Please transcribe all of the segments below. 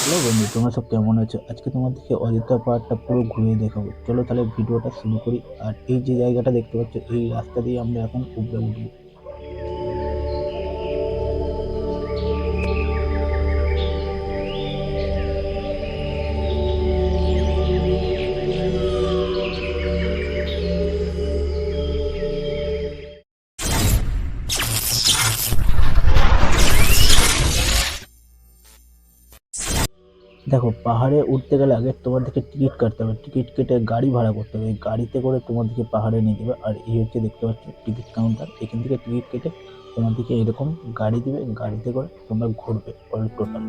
Hello বন্ধু, তোমরা সব কেমন আছো? আজকে তোমাদেরকে অযোধ্যা পাহাড়টা পুরো ঘুরিয়ে দেখাবো। চলো তাহলে ভিডিওটা শুরু করি। আর এই যে জায়গাটা দেখতে পাচ্ছ, এই রাস্তা দিয়ে আমরা এখন উপরে উঠবো। দেখো, পাহাড়ে উঠতে গেলে আগে তোমাদেরকে টিকিট কাটতে হবে। টিকিট কেটে গাড়ি ভাড়া করতে হবে। এই গাড়িতে করে তোমাদেরকে পাহাড়ে নিয়ে যাবে। আর এই হচ্ছে দেখতে পাচ্ছ টিকিট কাউন্টার। এখান থেকে টিকিট কেটে তোমাদেরকে এরকম গাড়ি দিবে। গাড়িতে করে তোমরা ঘুরবে অল টোটাল।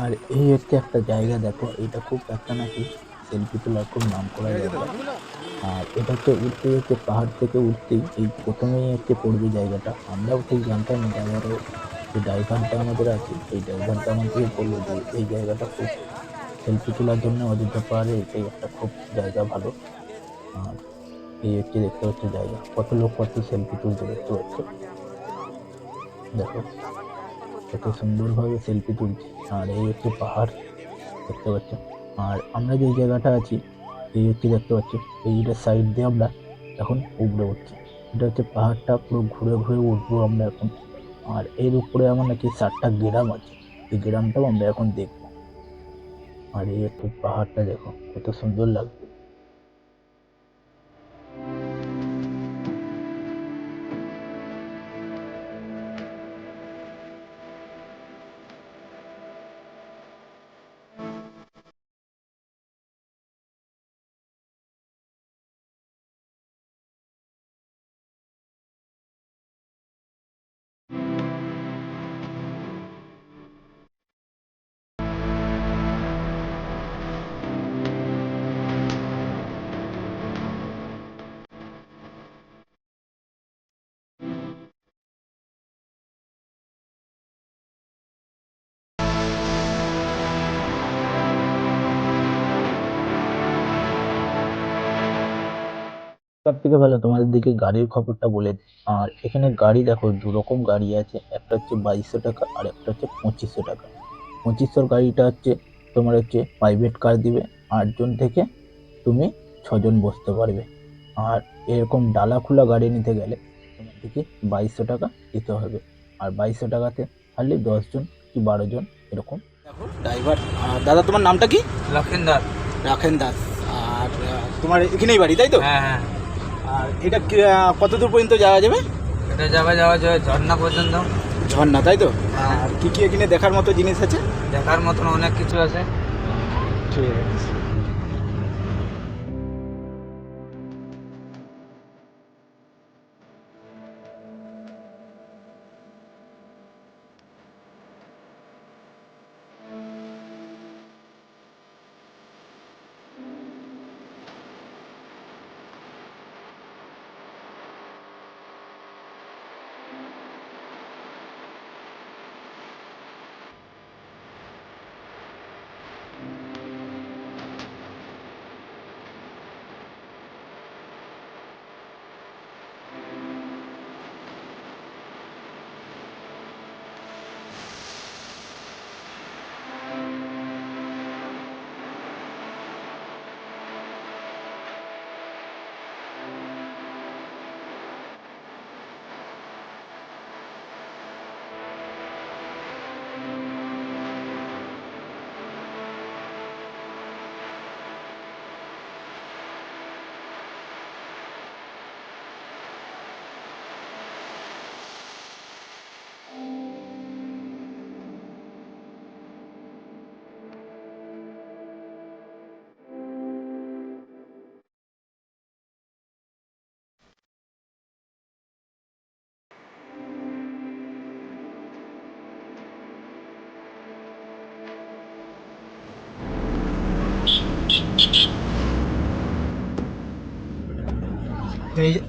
আর এই হচ্ছে একটা জায়গা, দেখো এটা খুব একটা নাকি সেলফি তোলার খুব নাম করা জায়গা। আর এটা হচ্ছে উঠতেই হচ্ছে পাহাড় থেকে উঠতেই এই প্রথমেই হচ্ছে পড়বে জায়গাটা। আমরাও ঠিক জানতাম না, ড্রাইভারও যে ড্রাইভারটা আমাদের আছে এই ড্রাইভারটা আমাদেরকে বললো যে এই জায়গাটা খুব সেলফি তোলার জন্য অযোধ্যা পাহাড়ে এটাই একটা খুব জায়গা ভালো। আর এই হচ্ছে দেখতে হচ্ছে জায়গা, কত লোক কত সেলফি তুলতে দেখতে পাচ্ছ। দেখো কত সুন্দরভাবে সেলফি তুলছি। আর এই হচ্ছে পাহাড় দেখতে পাচ্ছ। আর আমরা যে জায়গাটা আছি এই হচ্ছে দেখতে পাচ্ছ, এইটার সাইড দিয়ে আমরা এখন উপরে উঠছি। এটা হচ্ছে পাহাড়টা পুরো ঘুরে ঘুরে উঠবো আমরা এখন। আর এর উপরে আমার নাকি 7টা গ্রাম আছে, এই গ্রামটাও আমরা এখন দেখবো। আর এই হচ্ছে পাহাড়টা, দেখো কত সুন্দর লাগবে। সব থেকে ভালো তোমাদের দিকে গাড়ির খবরটা বলে দিই। আর এখানে গাড়ি দেখো, দু রকম গাড়ি আছে। একটা হচ্ছে 2200 টাকা আর একটা হচ্ছে 2500 টাকা। 2500 গাড়িটা হচ্ছে তোমার হচ্ছে প্রাইভেট কার দিবে, 8জন থেকে তুমি 6জন বসতে পারবে। আর এরকম ডালা খোলা গাড়ি নিতে গেলে তোমাদেরকে 2200 টাকা দিতে হবে। আর 2200 টাকাতে হারলে 10জন কি 12জন এরকম। দেখো ড্রাইভার, দাদা তোমার নামটা কি? লক্ষেন দাস। রাখেন দাস। আর তোমার এখানেই বাড়ি তাই তো? হ্যাঁ হ্যাঁ। আর এটা কত দূর পর্যন্ত যাওয়া যাবে? এটা যাওয়া যায় ঝর্ণা পর্যন্ত। ঝর্ণা, তাই তো? হ্যাঁ। আর কি কি এখানে দেখার মতো জিনিস আছে? দেখার মতন অনেক কিছু আছে। ঠিক আছে।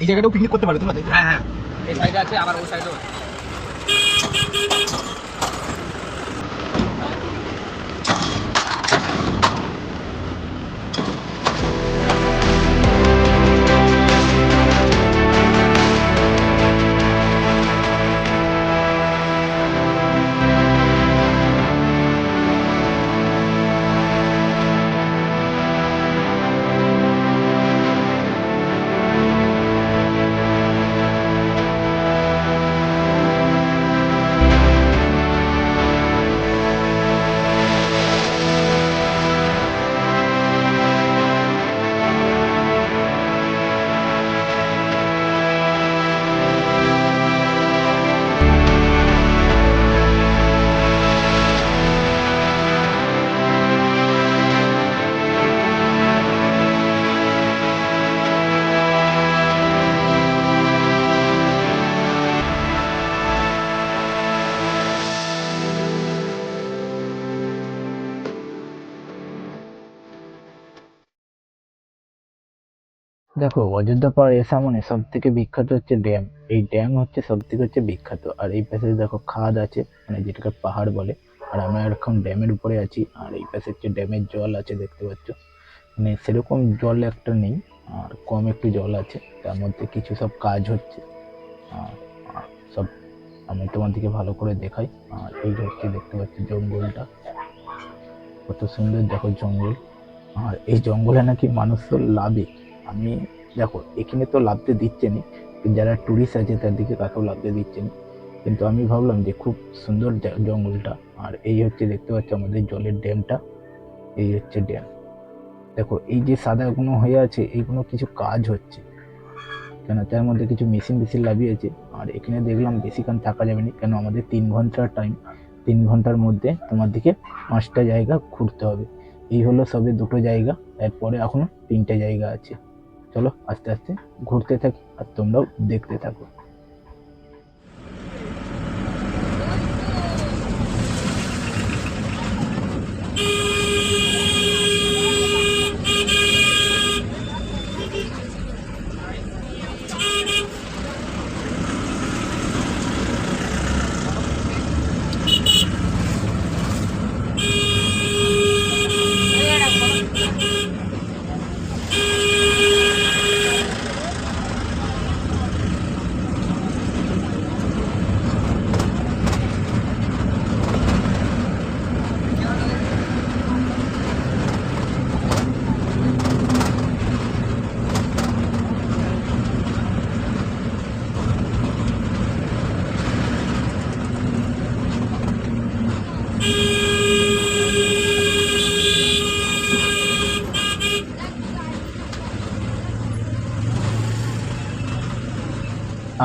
এই জায়গাটাও পিকনিক করতে পারো তোমরা? হ্যাঁ হ্যাঁ, এই সাইডে আছে, আবার ওই সাইডেও আছে। দেখো, অযোধ্যা পাহাড়ের সামনে সব থেকে বিখ্যাত হচ্ছে ড্যাম। এই ড্যাম হচ্ছে সব থেকে হচ্ছে বিখ্যাত। আর এই পাশে দেখো খাদ আছে, মানে যেটাকে পাহাড় বলে। আর আমরা এখন ড্যামের উপরে আছি, আর এই পাশে হচ্ছে ড্যামের জল আছে, দেখতে পাচ্ছ। মানে সেরকম জল একটা নেই, আর কম একটু জল আছে। তার মধ্যে কিছু সব কাজ হচ্ছে। আর আর সব আমি তোমাদেরকে ভালো করে দেখাই। আর এই হচ্ছে দেখতে পাচ্ছি জঙ্গলটা, কত সুন্দর দেখো জঙ্গল। আর এই জঙ্গলে নাকি মানুষ তো লাভে। আমি দেখো এখানে তো লাভতে দিচ্ছে না, যারা টুরিস্ট আছে তাদেরকে কাকেও লাভতে দিচ্ছে না। কিন্তু আমি ভাবলাম যে খুব সুন্দর জঙ্গলটা। আর এই হচ্ছে দেখতে পাচ্ছ আমাদের জলের ড্যামটা, এই হচ্ছে ড্যাম। দেখো এই যে সাদাগুলো হয়ে আছে, এইগুলো কিছু কাজ হচ্ছে, কেন তার মধ্যে কিছু মেশিন মেশিন লাগিয়েছে। আর এখানে দেখলাম বেশিক্ষণ থাকা যাবে না, কেন আমাদের 3 ঘন্টার টাইম। 3 ঘন্টার মধ্যে তোমাদেরকে 5টা জায়গা ঘুরতে হবে। এই হলো সবে 2টো জায়গা, এরপরে এখনো 3টে জায়গা আছে। চলো আস্তে আস্তে ঘুরতে থাকি, আর তোমরাও দেখতে থাকো।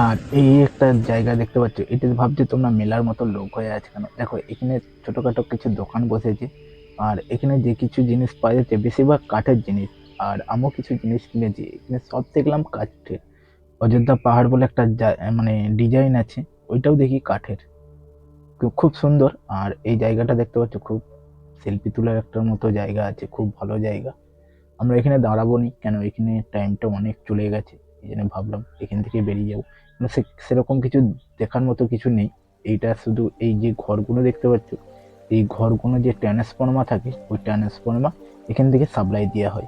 আর এই একটা জায়গা দেখতে পাচ্ছ, এটা ভাবছো তোমরা মেলার মতো লোক হয়ে আছে কেন। দেখো এখানে ছোটখাটো কিছু দোকান বসেছে, আর এখানে যে কিছু জিনিস পাওয়া যাচ্ছে বেশিরভাগ কাঠের জিনিস। আর আমিও কিছু জিনিস কিনেছি, এখানে সব দেখলাম কাঠের। অযোধ্যা পাহাড় বলে একটা মানে ডিজাইন আছে, ওইটাও দেখি কাঠের, খুব সুন্দর। আর এই জায়গাটা দেখতে পাচ্ছ, খুব সেলফি তোলার একটা মতো জায়গা আছে, খুব ভালো জায়গা। আমরা এখানে দাঁড়াবো নি কেন, এখানে টাইমটা অনেক চলে গেছে, এই জন্য ভাবলাম এখান থেকে বেরিয়ে যাবো। কিন্তু সেরকম কিছু দেখার মতো কিছু নেই। এইটা শুধু এই যে ঘরগুলো দেখতে পাচ্ছ, এই ঘরগুলো যে ট্রান্সফর্মার থাকে, ওই ট্রান্সফর্মার এখান থেকে সাপ্লাই দেওয়া হয়,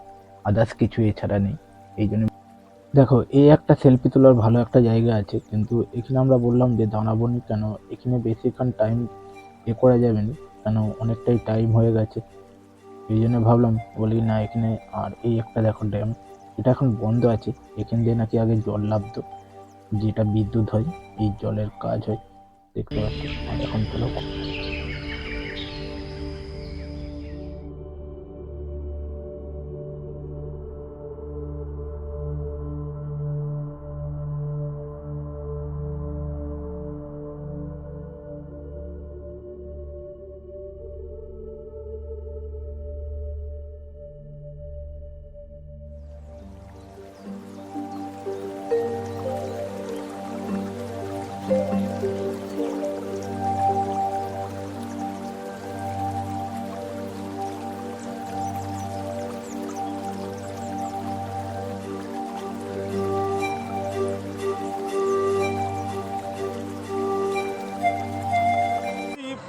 আদার্স কিছু এছাড়া নেই। এই জন্য দেখো এই একটা সেলফি তোলার ভালো একটা জায়গা আছে, কিন্তু এখানে আমরা বললাম যে দাঁড়াবো নি কেন, এখানে বেশিক্ষণ টাইম করা যাবে না, কেন অনেকটাই টাইম হয়ে গেছে। এই জন্য ভাবলাম বলি না এখানে। আর এই একটা দেখো ড্যাম, এটা এখন বন্ধ আছে। এখান দিয়ে নাকি আগে জল নামতো, যেটা বিদ্যুৎ হয়, এই জলের কাজ হয়, দেখতে পাচ্ছি। আর এখন চলো,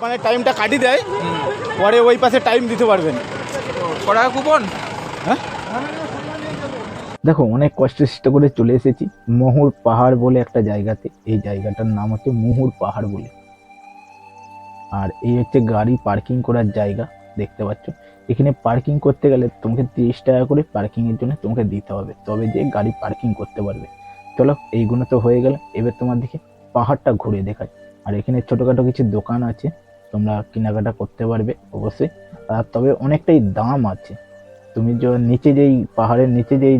মানে টাইমটা কাটিয়ে দেয়, পরে ওই পাশে টাইম দিতে পারবেন। কটা কুপন? হ্যাঁ, দেখো অনেক কষ্ট করে চলে এসেছি মহুর পাহাড় বলে একটা জায়গাতে। এই জায়গাটার নাম হচ্ছে মুহুর পাহাড় বলে। আর এই হচ্ছে গাড়ি পার্কিং করার জায়গা, দেখতে পাচ্ছ। এখানে পার্কিং করতে গেলে তোমাকে 30 টাকা করে পার্কিং এর জন্য তোমাকে দিতে হবে, তবে যে গাড়ি পার্কিং করতে পারবে। চলো এইগুলো তো হয়ে গেল, এবার তোমার দিকে পাহাড়টা ঘুরে দেখায়। আর এখানে ছোটখাটো কিছু দোকান আছে, তোমরা কেনাকাটা করতে পারবে অবশ্যই। আর তবে অনেকটাই দাম আছে, তুমি নিচে যেই পাহাড়ের নিচে যেই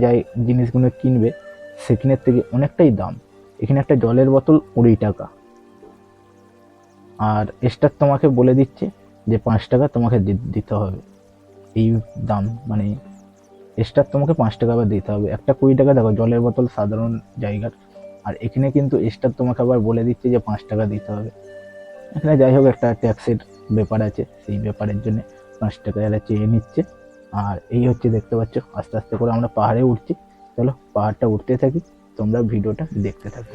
জিনিসগুলো কিনবে সেখানের থেকে অনেকটাই দাম। এখানে একটা জলের বোতল 20 টাকা, আর এক্সট্রা তোমাকে বলে দিচ্ছে যে 5 টাকা তোমাকে দিতে হবে। এই দাম মানে এক্সট্রা তোমাকে 5 টাকা আবার দিতে হবে। একটা 20 টাকা দেখো জলের বোতল সাধারণ জায়গার, আর এখানে কিন্তু এক্সট্রা তোমাকে আবার বলে দিচ্ছে যে 5 টাকা দিতে হবে। এখানে যাই হোক একটা ট্যাক্সের ব্যাপার আছে, সেই ব্যাপারের জন্য 5 টাকা এরা চেয়ে নিচ্ছে। আর এই হচ্ছে দেখতে পাচ্ছ, আস্তে আস্তে করে আমরা পাহাড়ে উঠছি। চলো পাহাড়টা উঠতে থাকি, তোমরা ভিডিওটা দেখতে থাকো।